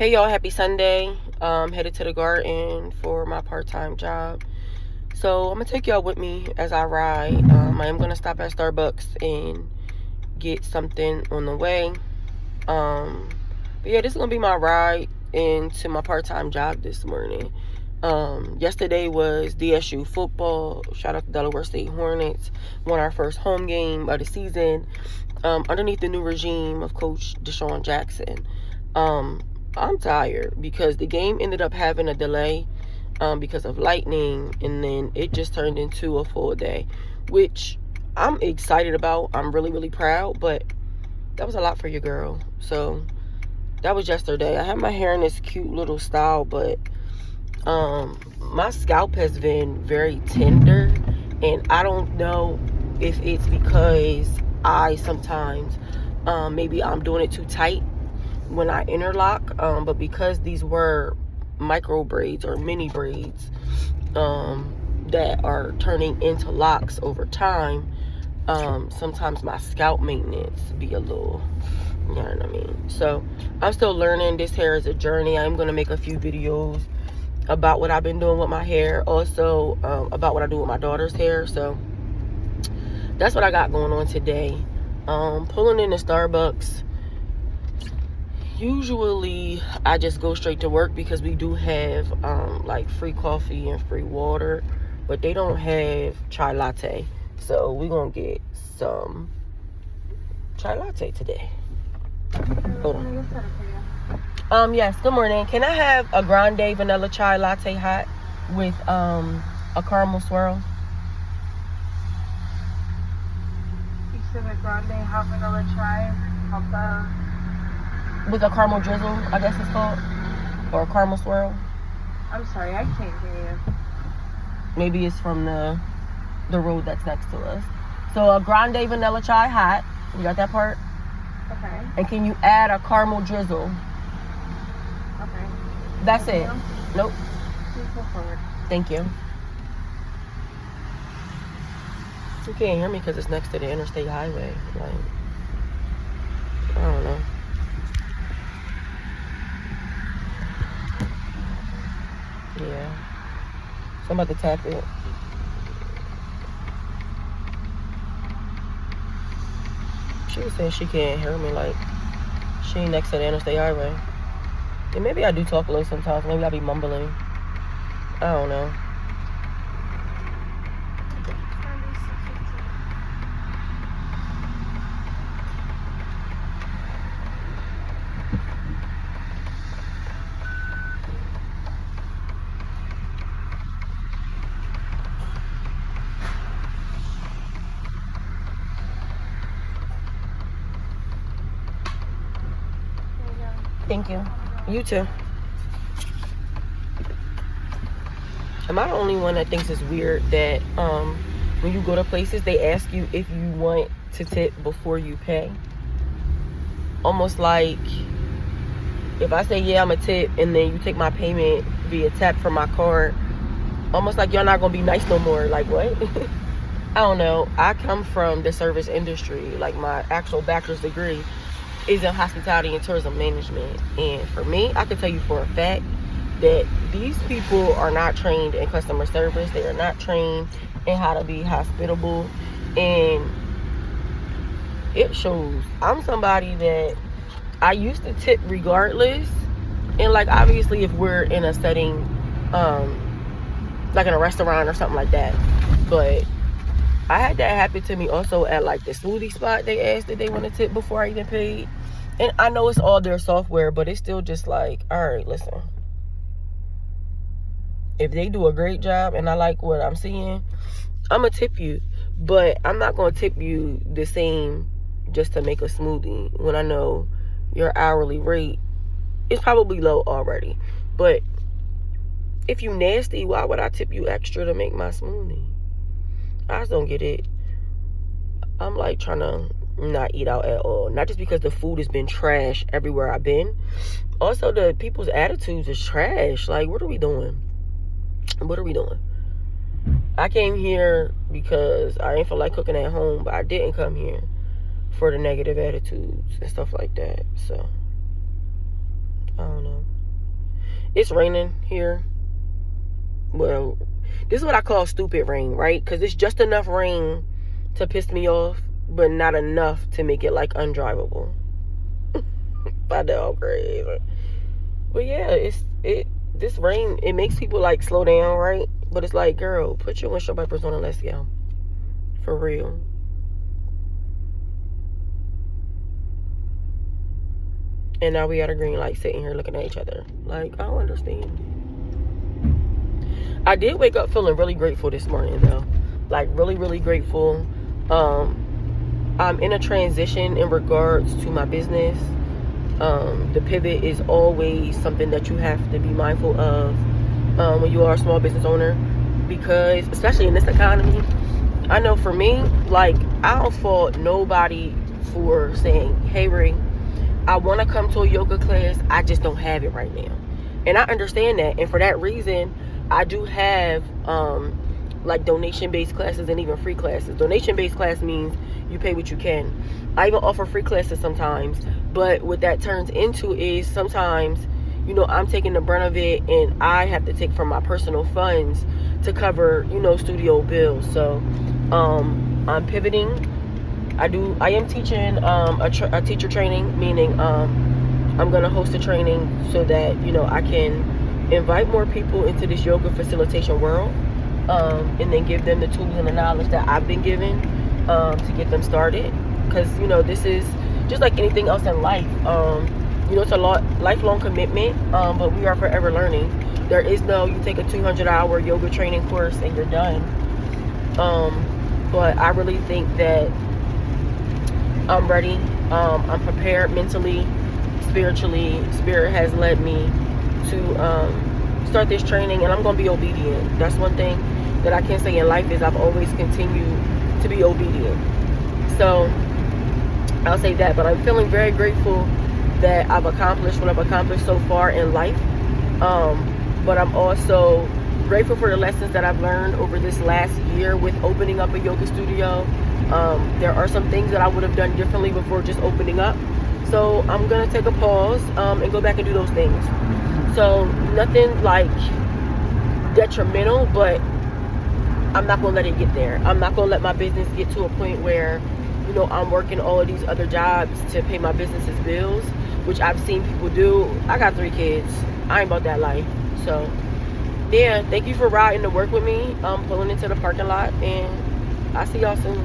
Hey y'all, happy Sunday. Headed to the garden for my part-time job. So I'm gonna take y'all with me as I ride. I am gonna stop at Starbucks and get something on the way. But yeah, this is gonna be my ride into my part-time job this morning. Yesterday was DSU football. Shout out to Delaware State Hornets. Won our first home game of the season. Underneath the new regime of Coach Deshaun Jackson. I'm tired because the game ended up having a delay because of lightning, and then it just turned into a full day, which I'm excited about. I'm really, really proud, but that was a lot for your girl. So that was yesterday. I had my hair in this cute little style, but my scalp has been very tender, and I don't know if it's because I sometimes maybe I'm doing it too tight when I interlock, but because these were micro braids or mini braids that are turning into locks over time, sometimes my scalp maintenance be a little, you know what I mean? So I'm still learning. This hair is a journey. I'm going to make a few videos about what I've been doing with my hair, also about what I do with my daughter's hair. So that's what I got going on today. Pulling into Starbucks. Usually I just go straight to work because we do have like free coffee and free water, but they don't have chai latte. So we're gonna get some chai latte today. Hold on. Yes, good morning. Can I have a grande vanilla chai latte hot with a caramel swirl? You said a grande hot vanilla chai with a caramel drizzle, I guess it's called, or a caramel swirl. I'm sorry, I can't hear you. Maybe it's from the road that's next to us. So a grande vanilla chai hot. You got that part? Okay. And can you add a caramel drizzle? Okay. That's it. Nope. Please go forward. Thank you. You can't hear me because it's next to the interstate highway. Like, I don't know. Yeah. So I'm about to tap it. She was saying she can't hear me, like she ain't next to the interstate highway. And maybe I do talk a little sometimes. Maybe I be mumbling. I don't know. Thank you. You too. Am I the only one that thinks it's weird that when you go to places they ask you if you want to tip before you pay? Almost like if I say yeah I'm a tip and then you take my payment via tap from my card, almost like y'all not gonna be nice no more. Like what? I don't know. I come from the service industry. Like my actual bachelor's degree is in hospitality and tourism management, and for me, I can tell you for a fact that these people are not trained in customer service. They are not trained in how to be hospitable, and it shows. I'm somebody that I used to tip regardless, and like obviously if we're in a setting like in a restaurant or something like that, but I had that happen to me also at like the smoothie spot. They asked that they want to tip before I even paid. And I know it's all their software, but it's still just like, all right, listen. If they do a great job and I like what I'm seeing, I'm going to tip you. But I'm not going to tip you the same just to make a smoothie when I know your hourly rate is probably low already. But if you nasty, why would I tip you extra to make my smoothie? I just don't get it. I'm like trying to not eat out at all. Not just because the food has been trash everywhere I've been. Also, the people's attitudes is trash. Like, what are we doing? What are we doing? I came here because I didn't feel like cooking at home, but I didn't come here for the negative attitudes and stuff like that. So, I don't know. It's raining here. Well, this is what I call stupid rain, right? Because it's just enough rain to piss me off, but not enough to make it like undrivable. I know, crazy. But yeah, this rain, it makes people like slow down, right? But it's like, girl, put your windshield wipers on and let's go. For real. And now we at a green light sitting here looking at each other. Like, I don't understand. I did wake up feeling really grateful this morning though. Like really, really grateful. I'm in a transition in regards to my business. The pivot is always something that you have to be mindful of when you are a small business owner, because especially in this economy, I know for me, like, I don't fault nobody for saying, hey Ray, I want to come to a yoga class, I just don't have it right now. And I understand that, and for that reason I do have like donation-based classes and even free classes. Donation-based class means you pay what you can. I even offer free classes sometimes, but what that turns into is sometimes, you know, I'm taking the brunt of it and I have to take from my personal funds to cover, you know, studio bills. So I'm pivoting. I am teaching a teacher training, meaning I'm going to host a training so that, you know, I can invite more people into this yoga facilitation world, and then give them the tools and the knowledge that I've been given to get them started. Because, you know, this is just like anything else in life. You know, it's a lifelong commitment, but we are forever learning. There is no, you take a 200-hour yoga training course and you're done. But I really think that I'm ready. I'm prepared mentally, spiritually. Spirit has led me to start this training, and I'm going to be obedient. That's one thing that I can say in life is I've always continued to be obedient. So I'll say that, but I'm feeling very grateful that I've accomplished what I've accomplished so far in life. But I'm also grateful for the lessons that I've learned over this last year with opening up a yoga studio. There are some things that I would have done differently before just opening up. So I'm going to take a pause and go back and do those things. So nothing like detrimental, but I'm not going to let it get there. I'm not going to let my business get to a point where, you know, I'm working all of these other jobs to pay my business's bills, which I've seen people do. I got 3 kids. I ain't about that life. So yeah, thank you for riding to work with me. I'm pulling into the parking lot, and I'll see y'all soon.